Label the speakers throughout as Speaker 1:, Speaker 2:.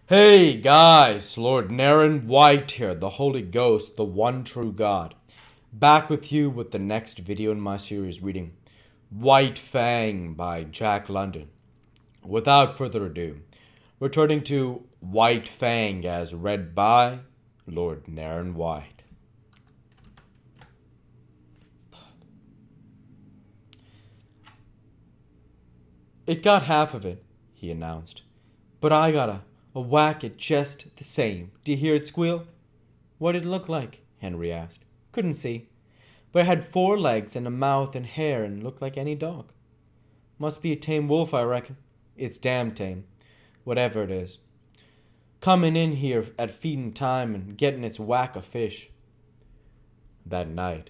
Speaker 1: Hey guys, Lord Naren White here, the Holy Ghost, the one true God. Back with you with the next video in my series reading White Fang by Jack London. Without further ado, returning to White Fang as read by Lord Naren White. It got half of it, he announced. But I got a whack it just the same. Do you hear it squeal? What did it look like? Henry asked. Couldn't see. But it had 4 legs and a mouth and hair and looked like any dog. Must be a tame wolf, I reckon. It's damn tame. Whatever it is. Coming in here at feeding time and getting its whack of fish. That night,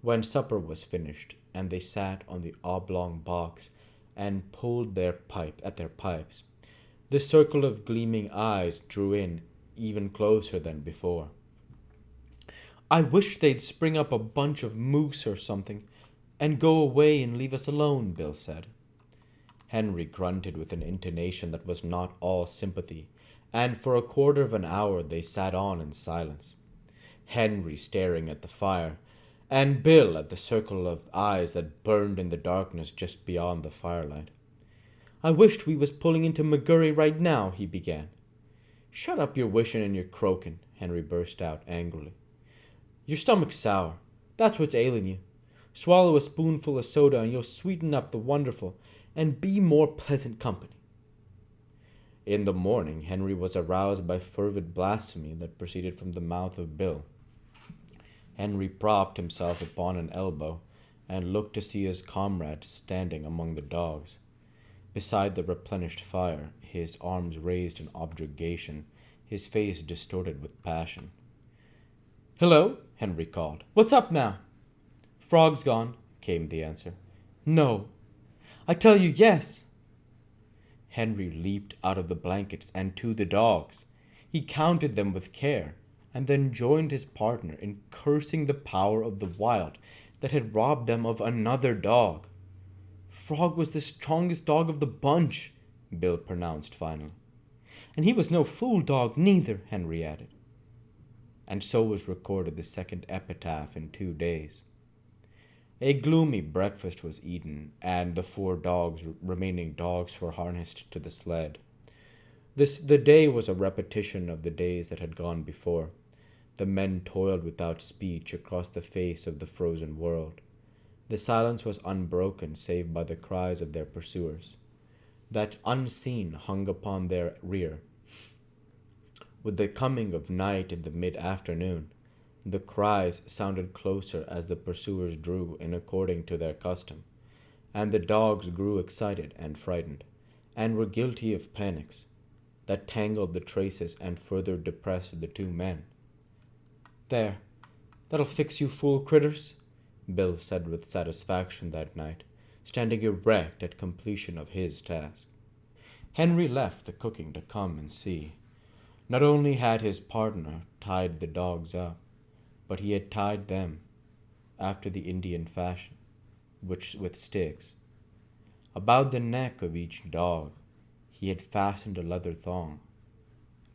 Speaker 1: when supper was finished and they sat on the oblong box and pulled their pipes, the circle of gleaming eyes drew in even closer than before. I wish they'd spring up a bunch of moose or something and go away and leave us alone, Bill said. Henry grunted with an intonation that was not all sympathy, and for a quarter of an hour they sat on in silence. Henry staring at the fire, and Bill at the circle of eyes that burned in the darkness just beyond the firelight. I wished we was pulling into McGurry right now, he began. Shut up your wishing and your croaking, Henry burst out angrily. Your stomach's sour. That's what's ailing you. Swallow a spoonful of soda and you'll sweeten up the wonderful and be more pleasant company. In the morning, Henry was aroused by fervid blasphemy that proceeded from the mouth of Bill. Henry propped himself upon an elbow and looked to see his comrade standing among the dogs. Beside the replenished fire, his arms raised in objurgation, his face distorted with passion. Hello, Henry called. What's up now? Frog's gone, came the answer. No. I tell you yes. Henry leaped out of the blankets and to the dogs. He counted them with care, and then joined his partner in cursing the power of the wild that had robbed them of another dog. Frog was the strongest dog of the bunch, Bill pronounced finally. And he was no fool dog neither, Henry added. And so was recorded the second epitaph in 2 days. A gloomy breakfast was eaten, and the 4 remaining dogs were harnessed to the sled. The day was a repetition of the days that had gone before. The men toiled without speech across the face of the frozen world. The silence was unbroken save by the cries of their pursuers, that unseen hung upon their rear. With the coming of night in the mid-afternoon, the cries sounded closer as the pursuers drew in according to their custom, and the dogs grew excited and frightened, and were guilty of panics that tangled the traces and further depressed the 2 men. There, that'll fix you fool critters, Bill said with satisfaction that night, standing erect at completion of his task. Henry left the cooking to come and see. Not only had his partner tied the dogs up, but he had tied them, after the Indian fashion, with sticks. About the neck of each dog, he had fastened a leather thong.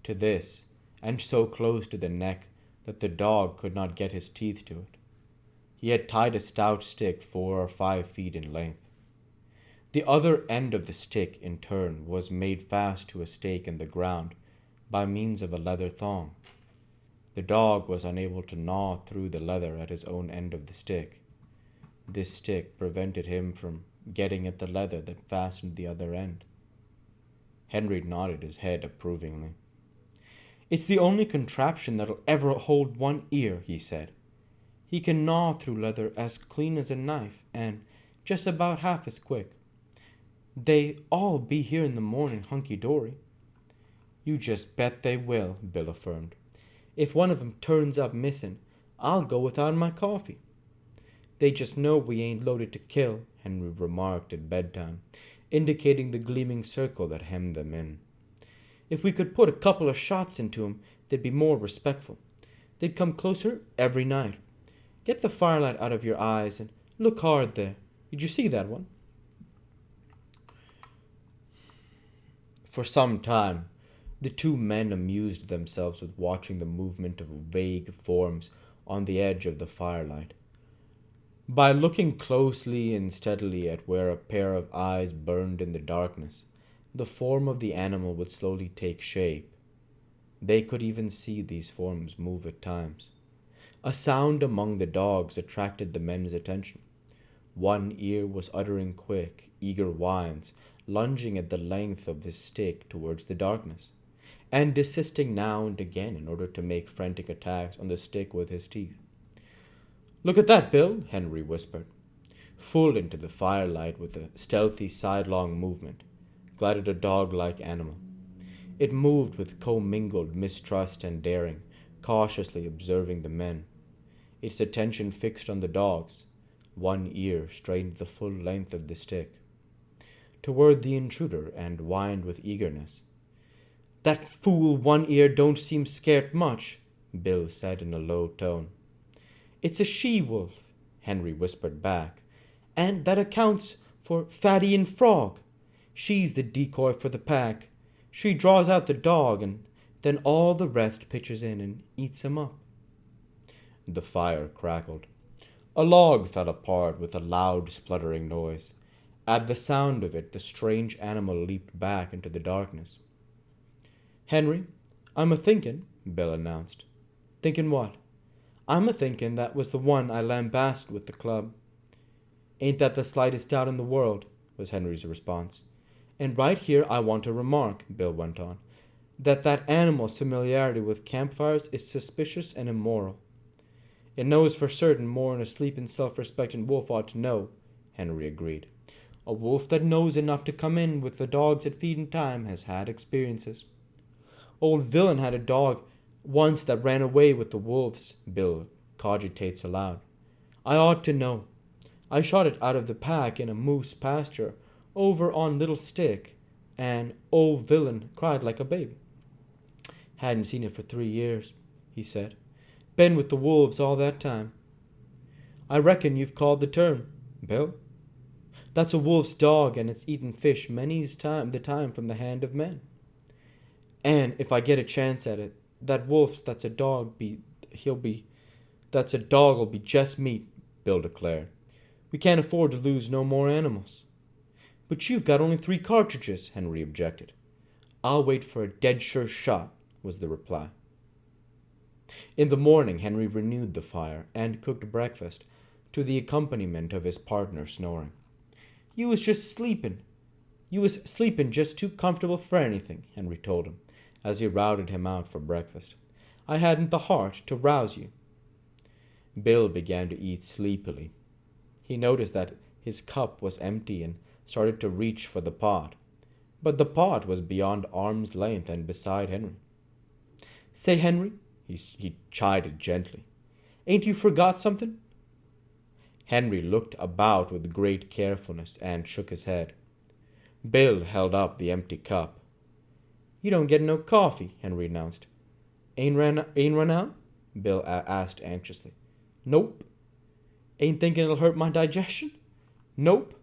Speaker 1: To this, and so close to the neck that the dog could not get his teeth to it, he had tied a stout stick 4 or 5 feet in length. The other end of the stick, in turn, was made fast to a stake in the ground by means of a leather thong. The dog was unable to gnaw through the leather at his own end of the stick. This stick prevented him from getting at the leather that fastened the other end. Henry nodded his head approvingly. It's the only contraption that'll ever hold one ear, he said. He can gnaw through leather as clean as a knife and just about half as quick. They all be here in the morning hunky-dory. You just bet they will, Bill affirmed. If one of 'em turns up missing, I'll go without my coffee. They just know we ain't loaded to kill, Henry remarked at bedtime, indicating the gleaming circle that hemmed them in. If we could put a couple of shots into 'em, they'd be more respectful. They'd come closer every night. Get the firelight out of your eyes and look hard there. Did you see that one? For some time, The two men amused themselves with watching the movement of vague forms on the edge of the firelight. By looking closely and steadily at where a pair of eyes burned in the darkness, the form of the animal would slowly take shape. They could even see these forms move at times. A sound among the dogs attracted the men's attention. One ear was uttering quick, eager whines, lunging at the length of his stick towards the darkness, and desisting now and again in order to make frantic attacks on the stick with his teeth. "Look at that, Bill," Henry whispered. Full into the firelight with a stealthy sidelong movement glided a dog-like animal. It moved with commingled mistrust and daring, cautiously observing the men, its attention fixed on the dogs. One ear strained the full length of the stick toward the intruder and whined with eagerness. "That fool One Ear don't seem scared much," Bill said in a low tone. "It's a she-wolf," Henry whispered back, "and that accounts for Fatty and Frog. She's the decoy for the pack. She draws out the dog, and then all the rest pitches in and eats him up." The fire crackled. A log fell apart with a loud spluttering noise. At the sound of it, the strange animal leaped back into the darkness. "Henry, I'm a-thinkin'," Bill announced. "Thinkin' what?" "I'm a-thinkin' that was the one I lambasted with the club." "Ain't that the slightest doubt in the world," was Henry's response. "And right here I want to remark," Bill went on, "that animal's familiarity with campfires is suspicious and immoral." "It knows for certain more'n a sleepin' self-respectin' wolf ought to know," Henry agreed. "A wolf that knows enough to come in with the dogs at feedin' time has had experiences." "Old Villain had a dog once that ran away with the wolves," Bill cogitates aloud. "I ought to know. I shot it out of the pack in a moose pasture over on Little Stick, and Old Villain cried like a baby. Hadn't seen it for 3 years," he said. "Been with the wolves all that time." "I reckon you've called the turn, Bill. That's a wolf's dog, and it's eaten fish many's the time from the hand of men. And if I get a chance at it, that wolf's that's a dog'll be just meat," Bill declared. "We can't afford to lose no more animals." "But you've got only 3 cartridges," Henry objected. "I'll wait for a dead sure shot," was the reply. In the morning, Henry renewed the fire and cooked breakfast, to the accompaniment of his partner snoring. You was sleepin' just too comfortable for anything," Henry told him, as he routed him out for breakfast. "I hadn't the heart to rouse you." Bill began to eat sleepily. He noticed that his cup was empty and started to reach for the pot, but the pot was beyond arm's length and beside Henry. "Say, Henry," he chided gently, "ain't you forgot something?" Henry looked about with great carefulness and shook his head. Bill held up the empty cup. "You don't get no coffee," Henry announced. Ain't run out?" Bill asked anxiously. "Nope." "Ain't thinking it'll hurt my digestion?" "Nope."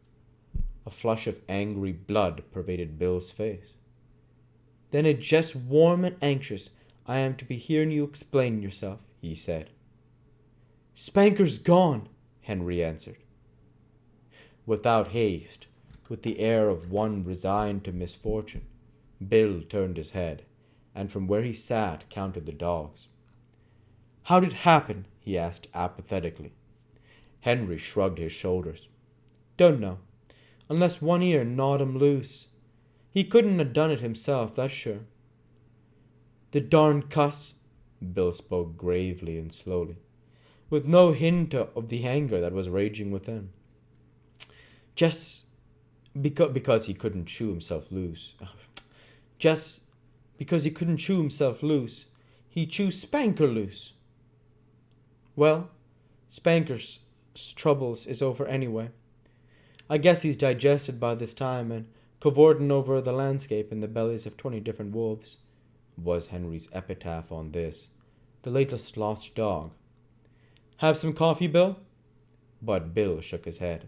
Speaker 1: A flush of angry blood pervaded Bill's face. "Then it's just warm and anxious I am to be hearing you explain yourself," he said. "Spanker's gone," Henry answered. Without haste, with the air of one resigned to misfortune, Bill turned his head, and from where he sat counted the dogs. "How'd it happen?" he asked apathetically. Henry shrugged his shoulders. "Dunno, unless One Ear gnawed 'em loose. He couldn't have done it himself, that's sure." "The darn cuss," Bill spoke gravely and slowly, with no hint of the anger that was raging within. "Just because he couldn't chew himself loose. Just because he couldn't chew himself loose, he chew Spanker loose." "Well, Spanker's troubles is over anyway. I guess he's digested by this time and cavorting over the landscape in the bellies of 20 different wolves," was Henry's epitaph on this, the latest lost dog. "Have some coffee, Bill?" But Bill shook his head.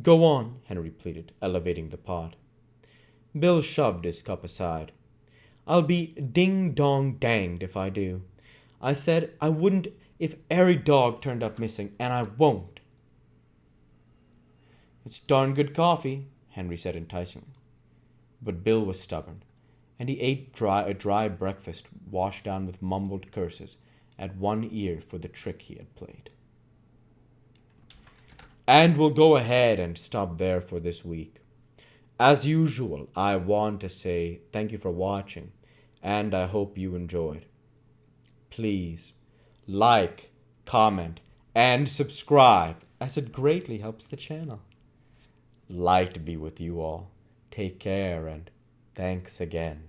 Speaker 1: "Go on," Henry pleaded, elevating the pot. Bill shoved his cup aside. I'll be ding dong danged if I do. I said I wouldn't if every dog turned up missing, and I won't. It's darn good coffee, Henry said enticingly. But Bill was stubborn, and he ate a dry breakfast washed down with mumbled curses at one ear for the trick he had played. And we'll go ahead and stop there for this week. As usual, I want to say thank you for watching, and I hope you enjoyed. Please like, comment, and subscribe, as it greatly helps the channel. Light be with you all. Take care, and thanks again.